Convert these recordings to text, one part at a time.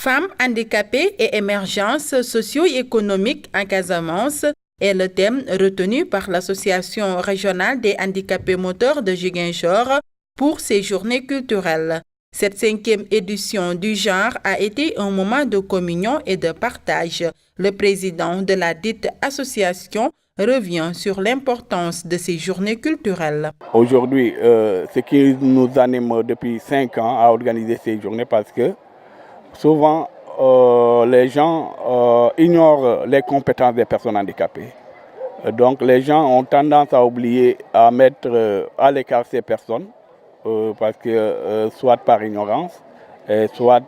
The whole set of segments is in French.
Femmes handicapées et émergence socio-économique en Casamance est le thème retenu par l'Association régionale des handicapés moteurs de Ziguinchor pour ces journées culturelles. Cette 5e édition du genre a été un moment de communion et de partage. Le président de la dite association revient sur l'importance de ces journées culturelles. Aujourd'hui, ce qui nous anime depuis 5 ans à organiser ces journées, parce que souvent les gens ignorent les compétences des personnes handicapées. Donc les gens ont tendance à oublier, à mettre à l'écart ces personnes, parce que soit par ignorance, soit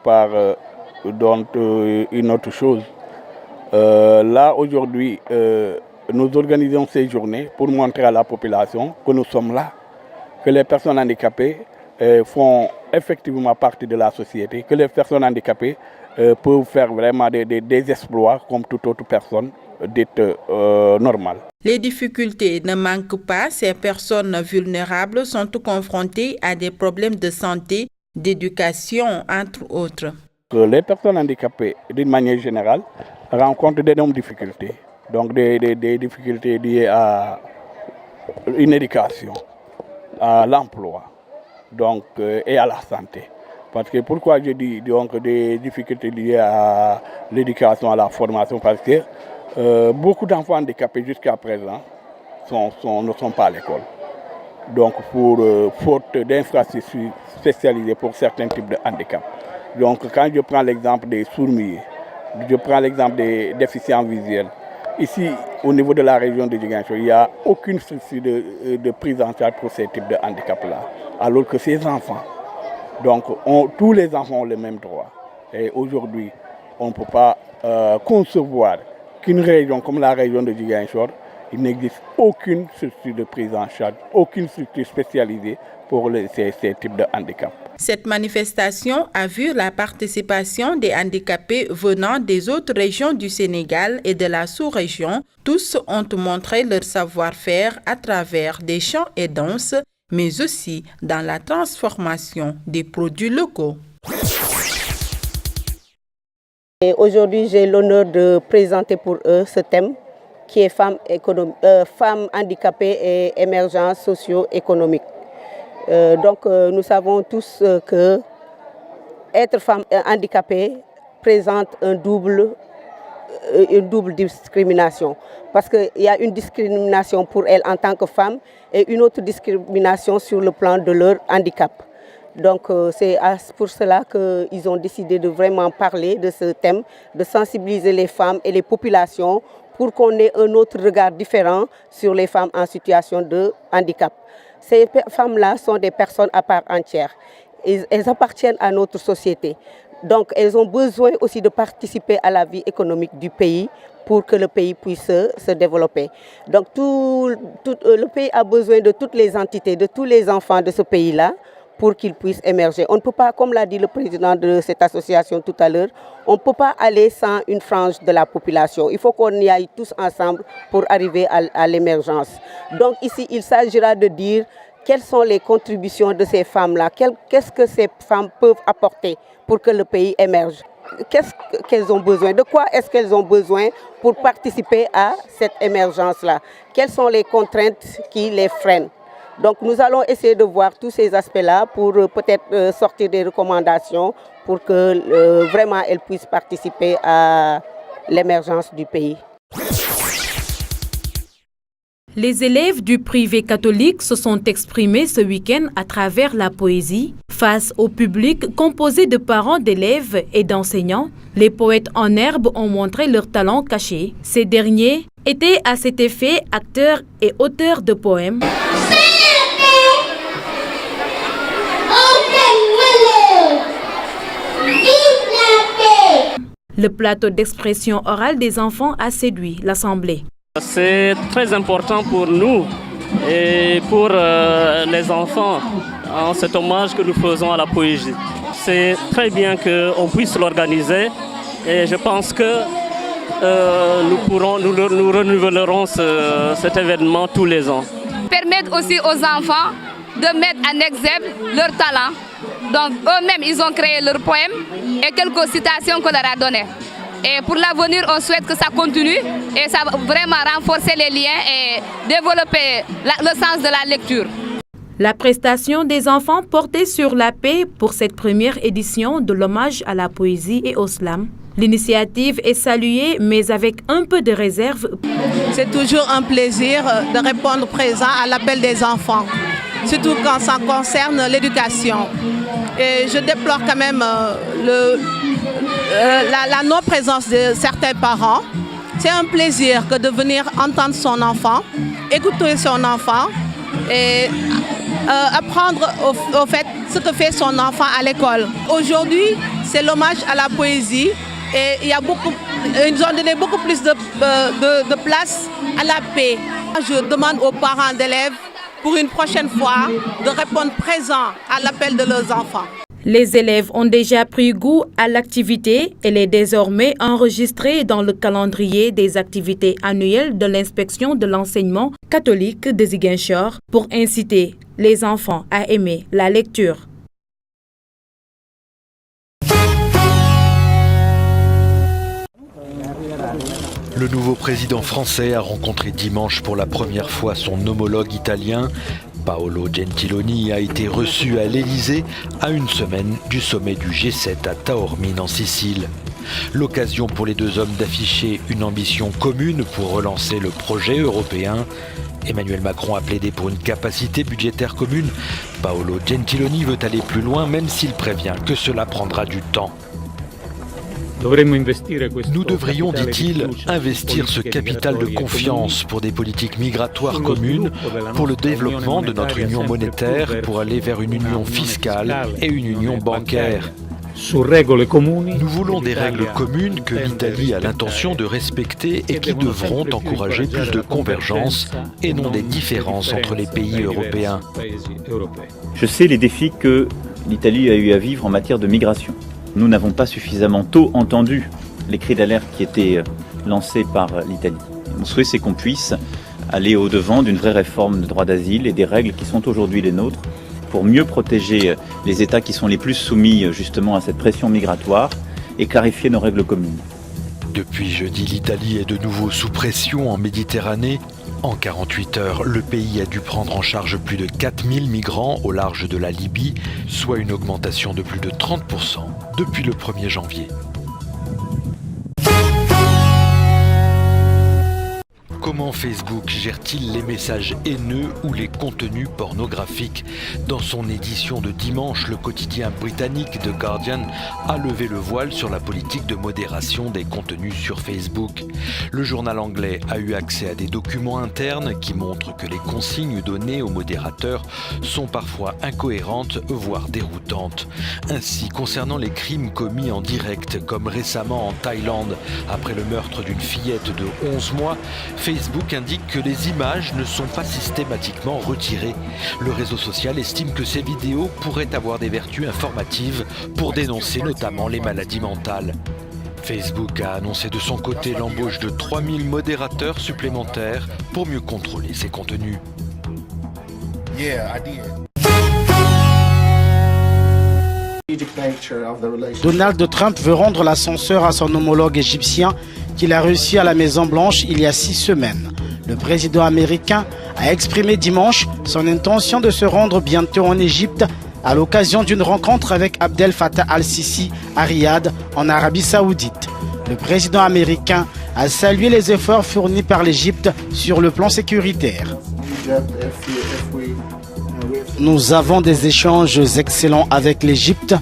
par une autre chose. Là aujourd'hui, nous organisons ces journées pour montrer à la population que nous sommes là, que les personnes handicapées font effectivement partie de la société, que les personnes handicapées peuvent faire vraiment des exploits comme toute autre personne dite normale. Les difficultés ne manquent pas. Ces personnes vulnérables sont confrontées à des problèmes de santé, d'éducation, entre autres. Les personnes handicapées, d'une manière générale, rencontrent d'énormes difficultés. Donc des difficultés liées à une éducation, à l'emploi, donc, et à la santé. Parce que pourquoi je dis donc des difficultés liées à l'éducation, à la formation, parce que beaucoup d'enfants handicapés jusqu'à présent ne sont pas à l'école. Donc pour faute d'infrastructures spécialisées pour certains types de handicap. Donc quand je prends l'exemple des sourds-muets, je prends l'exemple des déficients visuels. Ici, au niveau de la région de Ziguinchor, il n'y a aucune structure de prise en charge pour ces types de handicap-là. Alors que ces enfants, donc tous les enfants ont les mêmes droits. Et aujourd'hui, on ne peut pas concevoir qu'une région comme la région de Ziguinchor, il n'existe aucune structure de prise en charge, aucune structure spécialisée pour ces types de handicap. Cette manifestation a vu la participation des handicapés venant des autres régions du Sénégal et de la sous-région. Tous ont montré leur savoir-faire à travers des chants et danses, mais aussi dans la transformation des produits locaux. Aujourd'hui, j'ai l'honneur de présenter pour eux ce thème qui est femmes handicapées et émergence socio-économique. Donc nous savons tous que être femme handicapée présente une double discrimination. Parce qu'il y a une discrimination pour elles en tant que femme et une autre discrimination sur le plan de leur handicap. Donc c'est pour cela qu'ils ont décidé de vraiment parler de ce thème, de sensibiliser les femmes et les populations pour qu'on ait un autre regard différent sur les femmes en situation de handicap. Ces femmes-là sont des personnes à part entière. Elles appartiennent à notre société. Donc elles ont besoin aussi de participer à la vie économique du pays pour que le pays puisse se développer. Donc le pays a besoin de toutes les entités, de tous les enfants de ce pays-là, pour qu'ils puissent émerger. On ne peut pas, comme l'a dit le président de cette association tout à l'heure, on ne peut pas aller sans une frange de la population. Il faut qu'on y aille tous ensemble pour arriver à l'émergence. Donc ici, il s'agira de dire quelles sont les contributions de ces femmes-là, qu'est-ce que ces femmes peuvent apporter pour que le pays émerge. Qu'est-ce qu'elles ont besoin, de quoi est-ce qu'elles ont besoin pour participer à cette émergence-là? Quelles sont les contraintes qui les freinent? Donc nous allons essayer de voir tous ces aspects-là pour peut-être sortir des recommandations pour que vraiment elles puissent participer à l'émergence du pays. Les élèves du privé catholique se sont exprimés ce week-end à travers la poésie. Face au public composé de parents d'élèves et d'enseignants, les poètes en herbe ont montré leur talent caché. Ces derniers étaient à cet effet acteurs et auteurs de poèmes. Le plateau d'expression orale des enfants a séduit l'Assemblée. C'est très important pour nous et pour les enfants, en cet hommage que nous faisons à la poésie. C'est très bien qu'on puisse l'organiser et je pense que nous renouvelerons cet événement tous les ans. Permettre aussi aux enfants de mettre en exergue leur talent Donc eux-mêmes, ils ont créé leur poème et quelques citations qu'on leur a données. Et pour l'avenir, on souhaite que ça continue et ça va vraiment renforcer les liens et développer le sens de la lecture. La prestation des enfants portait sur la paix pour cette première édition de l'hommage à la poésie et au slam. L'initiative est saluée, mais avec un peu de réserve. C'est toujours un plaisir de répondre présent à l'appel des enfants, surtout quand ça concerne l'éducation. Et je déplore quand même la non-présence de certains parents. C'est un plaisir que de venir entendre son enfant, écouter son enfant et apprendre au fait ce que fait son enfant à l'école. Aujourd'hui, c'est l'hommage à la poésie et ils ont donné beaucoup plus de place à la paix. Je demande aux parents d'élèves pour une prochaine fois de répondre présent à l'appel de leurs enfants. Les élèves ont déjà pris goût à l'activité. Elle est désormais enregistrée dans le calendrier des activités annuelles de l'inspection de l'enseignement catholique de Ziguinchor pour inciter les enfants à aimer la lecture. Le nouveau président français a rencontré dimanche pour la première fois son homologue italien. Paolo Gentiloni a été reçu à l'Élysée à une semaine du sommet du G7 à Taormine en Sicile. L'occasion pour les deux hommes d'afficher une ambition commune pour relancer le projet européen. Emmanuel Macron a plaidé pour une capacité budgétaire commune. Paolo Gentiloni veut aller plus loin, même s'il prévient que cela prendra du temps. Nous devrions, dit-il, investir ce capital de confiance pour des politiques migratoires communes, pour le développement de notre union monétaire, pour aller vers une union fiscale et une union bancaire. Nous voulons des règles communes que l'Italie a l'intention de respecter et qui devront encourager plus de convergence et non des différences entre les pays européens. Je sais les défis que l'Italie a eu à vivre en matière de migration. Nous n'avons pas suffisamment tôt entendu les cris d'alerte qui étaient lancés par l'Italie. Mon souhait, c'est qu'on puisse aller au-devant d'une vraie réforme de droit d'asile et des règles qui sont aujourd'hui les nôtres pour mieux protéger les États qui sont les plus soumis justement à cette pression migratoire et clarifier nos règles communes. Depuis jeudi, l'Italie est de nouveau sous pression en Méditerranée. En 48 heures, le pays a dû prendre en charge plus de 4000 migrants au large de la Libye, soit une augmentation de plus de 30% depuis le 1er janvier. Comment Facebook gère-t-il les messages haineux ou les contenus pornographiques? Dans son édition de dimanche, le quotidien britannique The Guardian a levé le voile sur la politique de modération des contenus sur Facebook. Le journal anglais a eu accès à des documents internes qui montrent que les consignes données aux modérateurs sont parfois incohérentes, voire déroutantes. Ainsi, concernant les crimes commis en direct, comme récemment en Thaïlande, après le meurtre d'une fillette de 11 mois, Facebook indique que les images ne sont pas systématiquement retirées. Le réseau social estime que ces vidéos pourraient avoir des vertus informatives pour dénoncer notamment les maladies mentales. Facebook a annoncé de son côté l'embauche de 3000 modérateurs supplémentaires pour mieux contrôler ces contenus. Donald Trump veut rendre l'ascenseur à son homologue égyptien qu'il a reçu à la Maison-Blanche il y a 6 semaines. Le président américain a exprimé dimanche son intention de se rendre bientôt en Égypte à l'occasion d'une rencontre avec Abdel Fattah al-Sisi à Riyad, en Arabie Saoudite. Le président américain a salué les efforts fournis par l'Égypte sur le plan sécuritaire. Nous avons des échanges excellents avec l'Égypte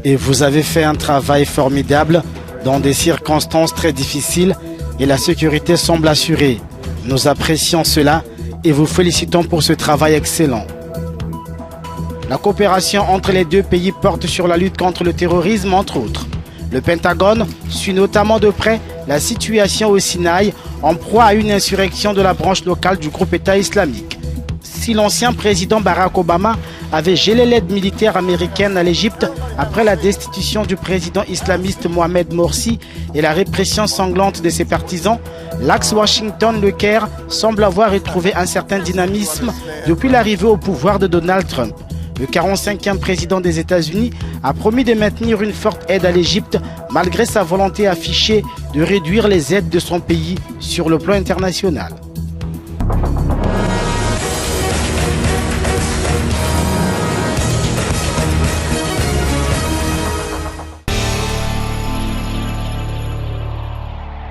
et vous avez fait un travail formidable dans des circonstances très difficiles et la sécurité semble assurée. Nous apprécions cela et vous félicitons pour ce travail excellent. La coopération entre les deux pays porte sur la lutte contre le terrorisme, entre autres. Le Pentagone suit notamment de près la situation au Sinaï, en proie à une insurrection de la branche locale du groupe État islamique. Si l'ancien président Barack Obama avait gelé l'aide militaire américaine à l'Égypte après la destitution du président islamiste Mohamed Morsi et la répression sanglante de ses partisans, l'axe Washington-Le Caire semble avoir retrouvé un certain dynamisme depuis l'arrivée au pouvoir de Donald Trump. Le 45e président des États-Unis a promis de maintenir une forte aide à l'Égypte malgré sa volonté affichée de réduire les aides de son pays sur le plan international.